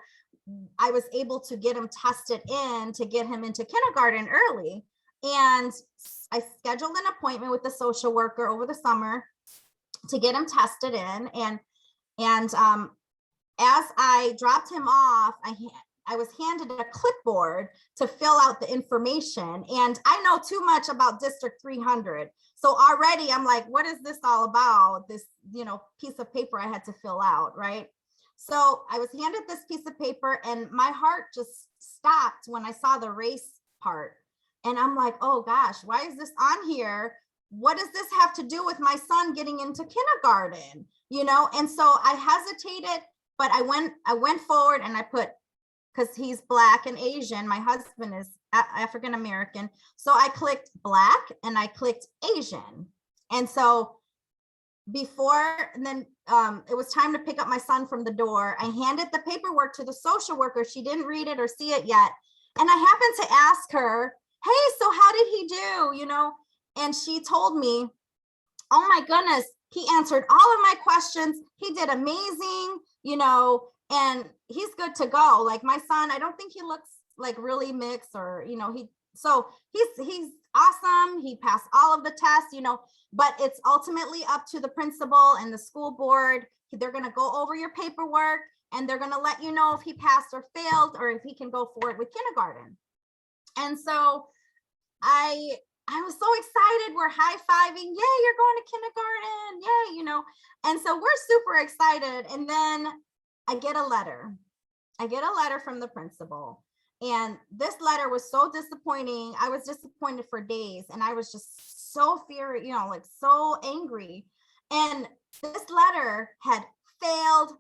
I was able to get him tested in to get him into kindergarten early. And I scheduled an appointment with the social worker over the summer to get him tested in. And as I dropped him off, I was handed a clipboard to fill out the information. And I know too much about District 300. So already I'm like, what is this all about? This, you know, piece of paper I had to fill out, right? So I was handed this piece of paper and my heart just stopped when I saw the race part. And I'm like, oh gosh, why is this on here? What does this have to do with my son getting into kindergarten? You know, and so I hesitated, but I went forward and I put, because he's Black and Asian, my husband is African American. So I clicked Black and I clicked Asian. And so then it was time to pick up my son from the door. I handed the paperwork to the social worker. She didn't read it or see it yet. And I happened to ask her, hey, so how did he do? You know, and she told me, oh my goodness, he answered all of my questions. He did amazing, you know, and he's good to go. Like my son, I don't think he looks like really mixed or, you know, he's awesome. He passed all of the tests, you know, but it's ultimately up to the principal and the school board. They're going to go over your paperwork and they're going to let you know if he passed or failed or if he can go forward with kindergarten. And so I was so excited. We're high-fiving. Yay, you're going to kindergarten. Yay, you know. And so we're super excited. And then I get a letter. From the principal. And this letter was so disappointing. I was disappointed for days. And I was just so furious, you know, like so angry. And this letter had failed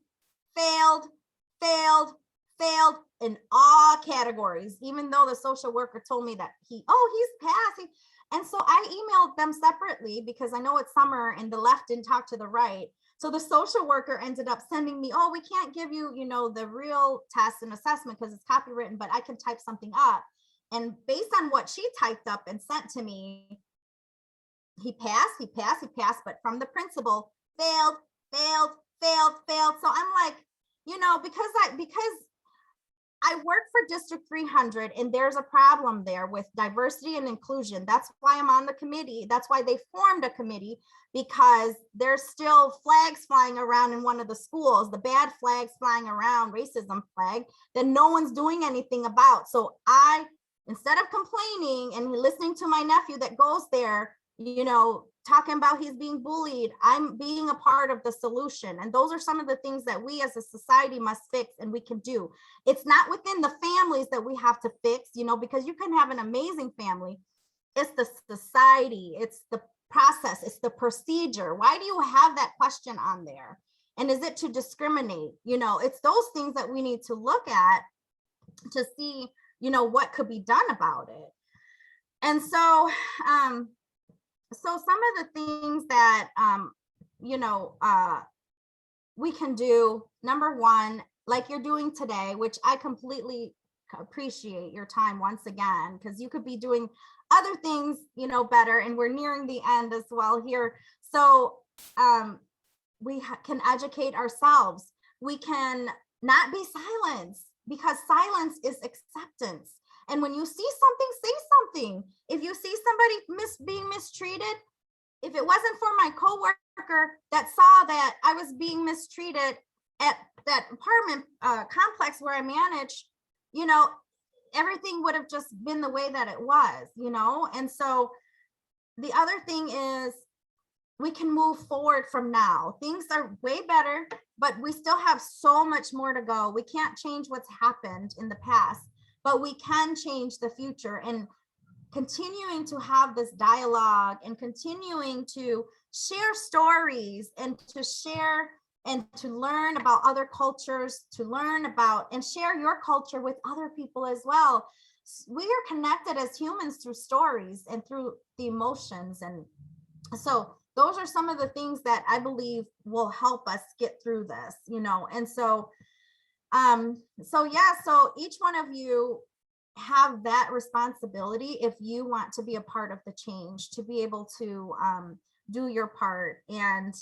in all categories, even though the social worker told me that he's passing. And so I emailed them separately because I know it's summer and the left didn't talk to the right. So the social worker ended up sending me, oh, we can't give you, you know, the real test and assessment because it's copywritten, but I can type something up. And based on what she typed up and sent to me, he passed, but from the principal, failed. So I'm like, you know, because I work for District 300 and there's a problem there with diversity and inclusion. That's why I'm on the committee. That's why they formed a committee, because there's still flags flying around in one of the schools, the bad flags flying around, racism flag, that no one's doing anything about. So instead of complaining and listening to my nephew that goes there, you know, talking about he's being bullied, I'm being a part of the solution. And those are some of the things that we as a society must fix and we can do. It's not within the families that we have to fix, you know, because you can have an amazing family. It's the society, it's the process, it's the procedure. Why do you have that question on there? And is it to discriminate? You know, it's those things that we need to look at to see, you know, what could be done about it. And so, so some of the things that, you know, we can do, number one, like you're doing today, which I completely appreciate your time once again, because you could be doing other things, better. And we're nearing the end as well here. So we can educate ourselves. We can not be silenced, because silence is acceptance. And when you see something, say something. If you see somebody being mistreated, if it wasn't for my coworker that saw that I was being mistreated at that apartment complex where I manage, everything would have just been the way that it was, And so the other thing is, we can move forward from now. Things are way better, but we still have so much more to go. We can't change what's happened in the past, but we can change the future. And continuing to have this dialogue and continuing to share stories and to share and to learn about other cultures, to learn about and share your culture with other people as well. We are connected as humans through stories and through the emotions. And so those are some of the things that I believe will help us get through this, And so, so each one of you have that responsibility if you want to be a part of the change, to be able to do your part. And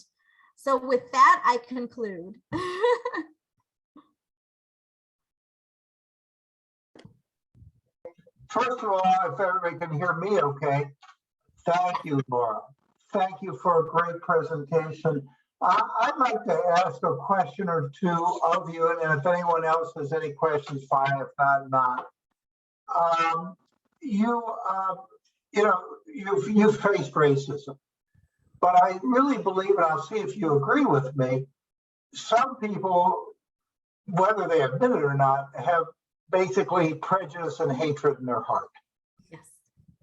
so with that, I conclude. First of all, if everybody can hear me okay, thank you, Laura. Thank you for a great presentation. I'd like to ask a question or two of you, and if anyone else has any questions, fine. If not. You've faced racism, but I really believe, and I'll see if you agree with me, some people, whether they admit it or not, have basically prejudice and hatred in their heart. Yes.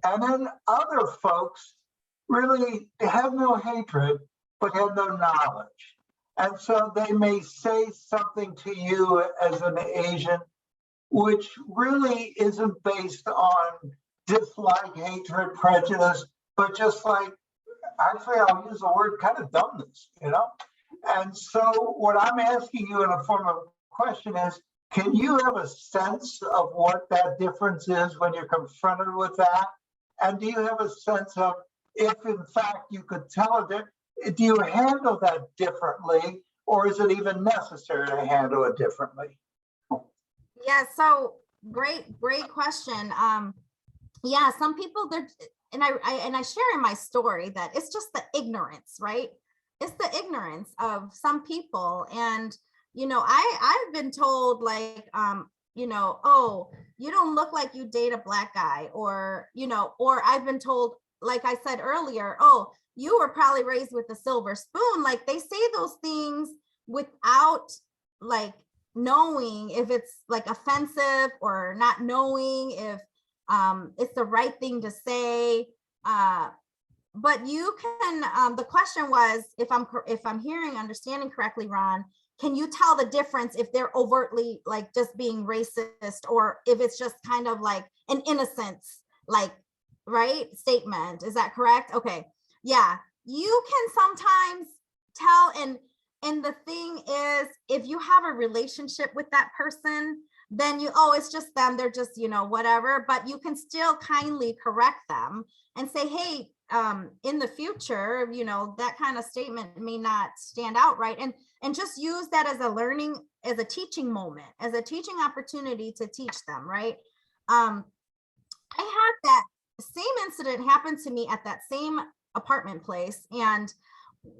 And then other folks really have no hatred, but have no knowledge. And so they may say something to you as an Asian, which really isn't based on dislike, hatred, prejudice, but just like, actually, I'll use the word kind of dumbness, And so what I'm asking you in a form of question is, can you have a sense of what that difference is when you're confronted with that? And do you have a sense of, if in fact you could tell it, do you handle that differently, or is it even necessary to handle it differently? Yeah, so great question. Some people, and I share in my story that it's just the ignorance, right? It's the ignorance of some people. And I've been told, like, oh, you don't look like you date a Black guy, or or I've been told, like I said earlier, oh, you were probably raised with a silver spoon. Like, they say those things without like knowing if it's like offensive, or not knowing if it's the right thing to say. But you can, the question was, if I'm understanding correctly, Ron, can you tell the difference if they're overtly like just being racist, or if it's just kind of like an innocence, like, right, statement? Is that correct? Okay. Yeah, you can sometimes tell. And the thing is, if you have a relationship with that person, then it's just them, they're just, whatever, but you can still kindly correct them and say, hey, in the future, that kind of statement may not stand out right. And just use that as a learning, as a teaching moment, as a teaching opportunity to teach them, right? I had that same incident happen to me at that same apartment place. And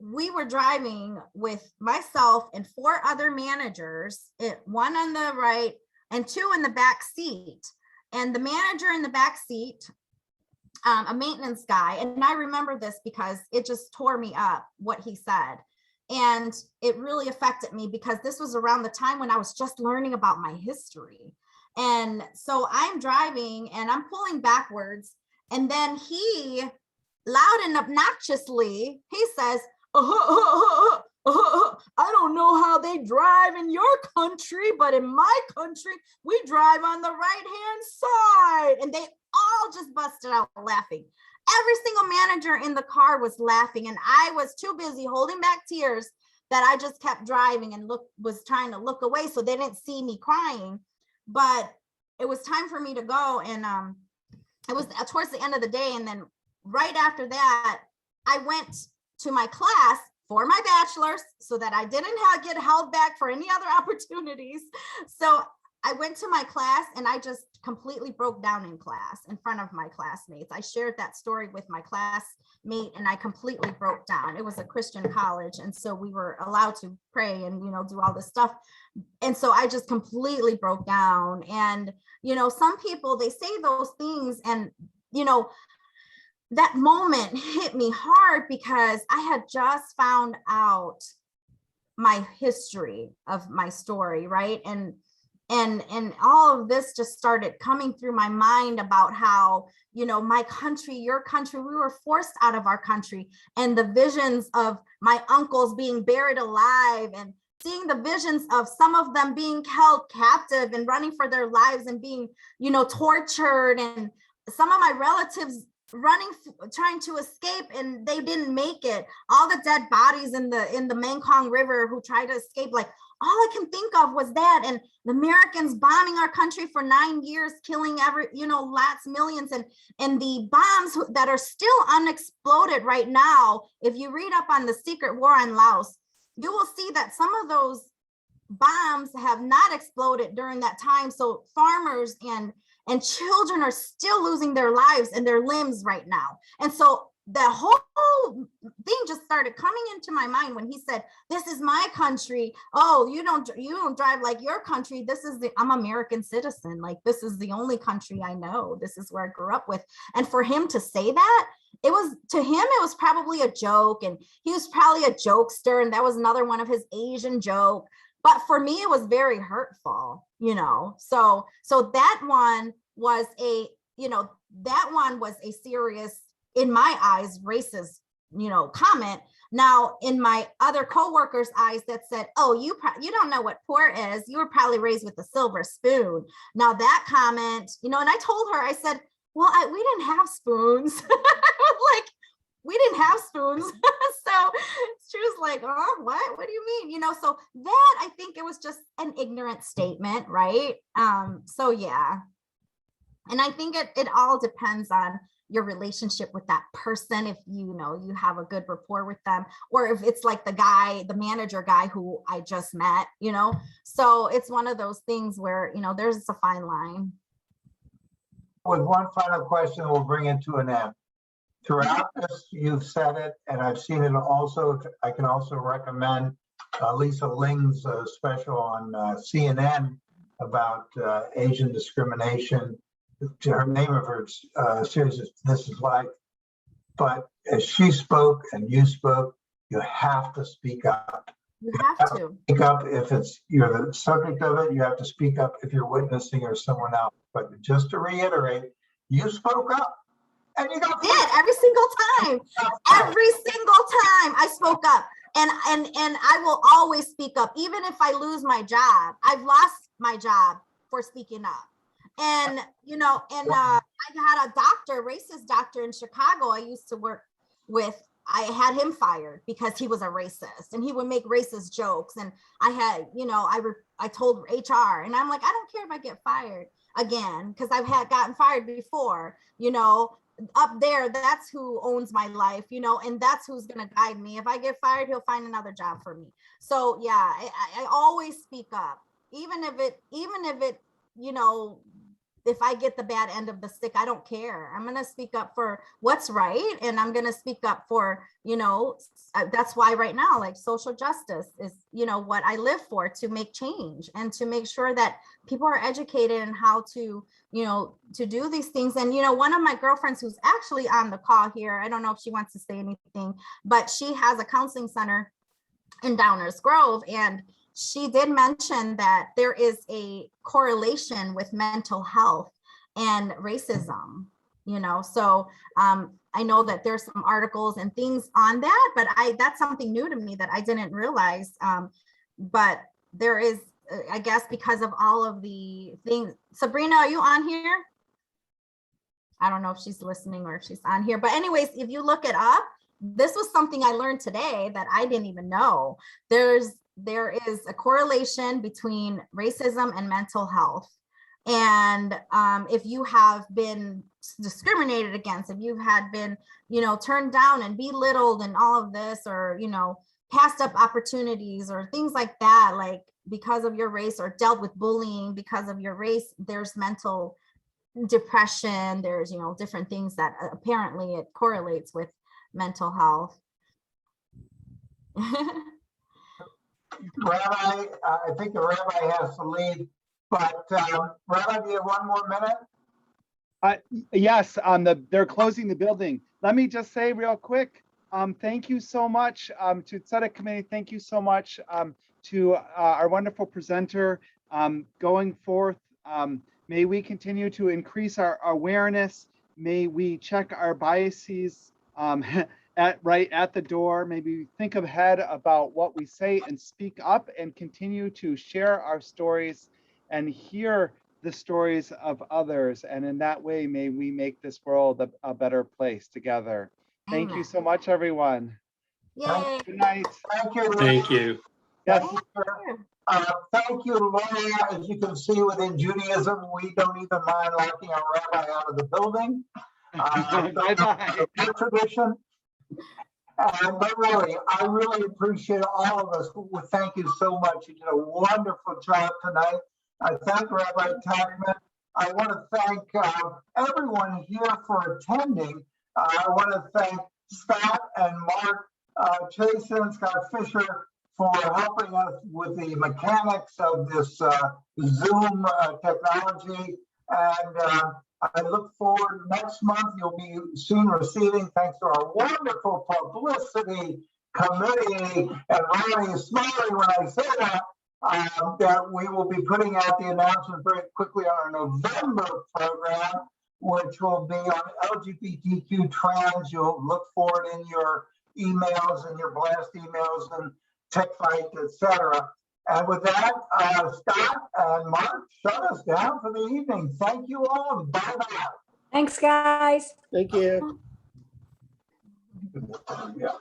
we were driving with myself and 4 other managers, 1 on the right and 2 in the back seat. And the manager in the back seat, a maintenance guy, and I remember this because it just tore me up what he said. And it really affected me, because this was around the time when I was just learning about my history. And so I'm driving and I'm pulling backwards, and then he, loud and obnoxiously, he says, I don't know how they drive in your country, but in my country, we drive on the right-hand side. And they all just busted out laughing. Every single manager in the car was laughing, and I was too busy holding back tears that I just kept driving and was trying to look away so they didn't see me crying. But it was time for me to go. And it was towards the end of the day. And then right after that, I went to my class for my bachelor's so that I didn't get held back for any other opportunities. So I went to my class and I just completely broke down in class in front of my classmates. I shared that story with my classmate and I completely broke down. It was a Christian college. And so we were allowed to pray and, do all this stuff. And so I just completely broke down. And, some people, they say those things and, that moment hit me hard because I had just found out my history of my story, right? And all of this just started coming through my mind about how, my country, your country, we were forced out of our country, and the visions of my uncles being buried alive and seeing the visions of some of them being held captive and running for their lives and being, tortured, and some of my relatives trying to escape and they didn't make it. All the dead bodies in the Mekong River who tried to escape, like all I can think of was that. And the Americans bombing our country for 9 years, killing lots, millions, and the bombs that are still unexploded right now. If you read up on the secret war on Laos, you will see that some of those bombs have not exploded during that time. So farmers and children are still losing their lives and their limbs right now. And so the whole thing just started coming into my mind when he said, "This is my country. Oh, you don't drive like your country. I'm American citizen. Like, this is the only country I know. This is where I grew up with." And for him to say that, it was probably a joke, and he was probably a jokester, and that was another one of his Asian joke. But for me, it was very hurtful, So that one was a serious, in my eyes, racist, comment. Now, in my other coworkers' eyes, that said, "Oh, you don't know what poor is. You were probably raised with a silver spoon." Now that comment, and I told her, I said, "Well, we didn't have spoons." Like, we didn't have spoons. So she was like, "Oh, what do you mean?" So that, I think it was just an ignorant statement, right? So yeah. And I think it all depends on your relationship with that person. If you have a good rapport with them, or if it's like the manager guy who I just met, so it's one of those things where, there's a fine line. With one final question, we'll bring it to an end. Throughout this, you've said it, and I've seen it also. I can also recommend Lisa Ling's special on CNN about Asian discrimination. Her name of her series is "This Is Life." But as she spoke and you spoke, you have to speak up. You have to speak up if you're the subject of it. You have to speak up if you're witnessing or someone else. But just to reiterate, you spoke up. And you got every single time. Every single time I spoke up. And I will always speak up, even if I lose my job. I've lost my job for speaking up. And I had a racist doctor in Chicago I used to work with. I had him fired because he was a racist and he would make racist jokes. And I had, I told HR, and I'm like, I don't care if I get fired again, because I've gotten fired before, up there, that's who owns my life, and that's who's going to guide me. If I get fired, he'll find another job for me. So yeah, I always speak up, even if it, if I get the bad end of the stick, I don't care. I'm going to speak up for what's right. And I'm going to speak up for, that's why right now, like, social justice is, what I live for, to make change and to make sure that people are educated in how to, to do these things. And, one of my girlfriends who's actually on the call here, I don't know if she wants to say anything, but she has a counseling center in Downers Grove. And she did mention that there is a correlation with mental health and racism, so I know that there's some articles and things on that, but that's something new to me that I didn't realize. But there is, I guess, because of all of the things. Sabrina, are you on here? I don't know if she's listening or if she's on here, but anyways, if you look it up, this was something I learned today that I didn't even know. There is a correlation between racism and mental health. And if you have been discriminated against, if you had been, turned down and belittled and all of this, or, passed up opportunities or things like that, like because of your race, or dealt with bullying because of your race, there's mental depression, there's, different things that apparently it correlates with mental health. Rabbi, I think the rabbi has to leave, but Rabbi, do you have one more minute? Yes, they're closing the building. Let me just say real quick, thank you so much to Tzedek Committee. Thank you so much to our wonderful presenter. Going forth, may we continue to increase our awareness. May we check our biases right at the door. Maybe think ahead about what we say and speak up and continue to share our stories and hear the stories of others. And in that way, may we make this world a better place together. Thank you Amen. so much, everyone. Yay. Good night. Thank you. Thank you. Yes. Thank you, Laura. As you can see, within Judaism, we don't even mind locking our rabbi out of the building. Bye-bye. Good tradition. But really, I really appreciate all of us. Thank you so much. You did a wonderful job tonight. I thank Rabbi Tachman. I want to thank everyone here for attending. I want to thank Scott and Mark Chasen, Scott Fisher, for helping us with the mechanics of this Zoom technology. And I look forward next month. You'll be soon receiving, thanks to our wonderful publicity committee, and Ronnie is smiling when I say that, that we will be putting out the announcement very quickly on our November program, which will be on LGBTQ trans. You'll look for it in your emails and your blast emails and tech fight, etc. And with that, Scott and Mark, shut us down for the evening. Thank you all, and bye-bye. Thanks, guys. Thank you. Yeah.